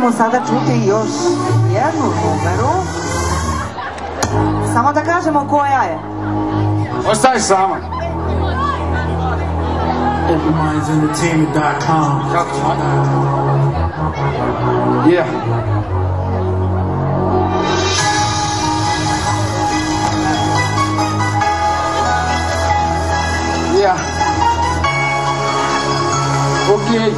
ćemo sada čuti još jednu numeru. Samo da kažemo koja je. Ostaje sama. OpenMindsEntertainment.com. Yeah. Yeah. Okay.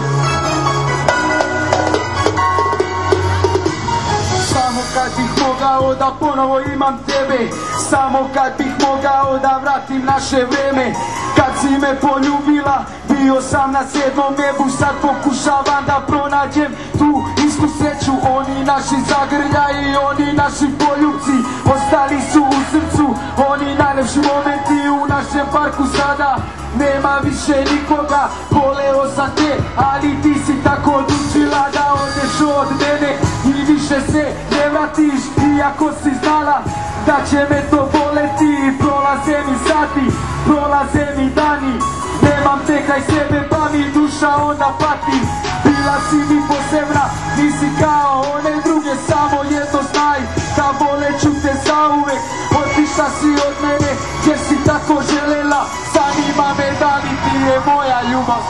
Samo kad bih mogao da ponovo imam tebe, samo kad bih mogao da vratim naše vreme. Kad si me poljubila, bio sam na 7. nebu, sad pokušavam da pronađem tu istu sreću. Oni naši zagrljaji, oni naši poljubci, ostali su u srcu, oni najlepši momenti u našem parku sada. Nema više nikoga, voleo sam te, ali ti si tako odlučila da odeš od mene i više se ne vratiš, iako si znala da će me to boleti. Prolaze mi sati, prolaze mi dani, nemam te kraj sebe pa mi duša onda pati. Bila si mi posebna, nisi kao one druge, samo jedno znaj da voleću te zauvek. Otišla si od mene jer si tako želela, zanima me da li ti je moja ljubav.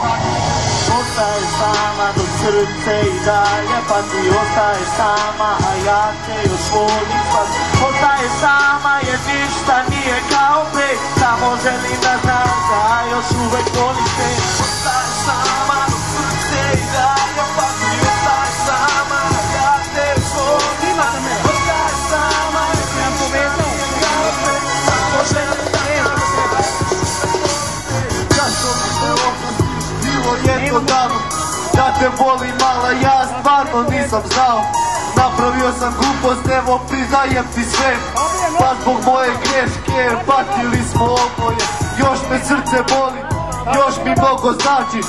Ostaješ sama dok srce i dalje pati, ostaješ sama, a ja te još volim spas. Ostaješ sama jer ništa nije kao pre, samo želim da znaš da još uvek volim te. Ostaješ sama dok srce i dalje pati, ostaješ sama, a ja te još volim spas. Ostaješ sama jer ništa nije kao pre, samo želim da znaš zašto mi se oprosti, bilo jedno davno da te volim, mala, ja stvarno nisam znao. Napravio sam glupost, evo priznajem ti sve, pa zbog moje greške patili smo oboje. Još me srce boli, još mi mnogo znači,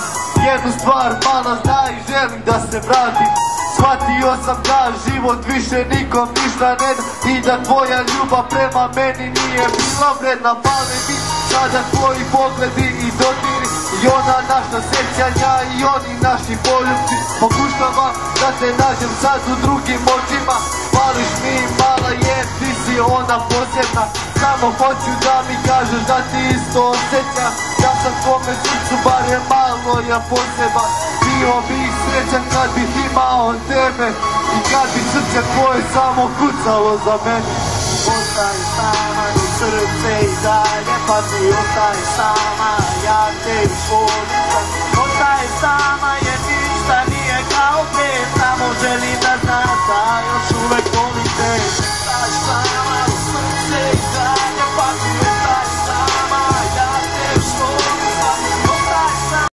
jednu stvar mala znaj, želim da se vratim. Shvatio sam da život više nikom ništa ne da i da tvoja ljubav prema meni nije bila vredna. Male mi sada tvoji pogledi i dodiri i ona naša sjećanja i oni naši poljubci. Pokušavam da te nađem sad u drugim očima, pališ mi mala jer ti si ona posebna. Samo hoću da mi kažeš da ti isto osjećam, ja sam tvome srcu barem malo ja poseban. Bio bih srećan kad bih imao tebe i kad bi srce tvoje samo kucalo za mene. Ostaješ sama dok srce i dalje pati, ostaješ sama, ja te još volim spas. Ostaješ sama jer ništa nije kao pre, samo želim da znaš da još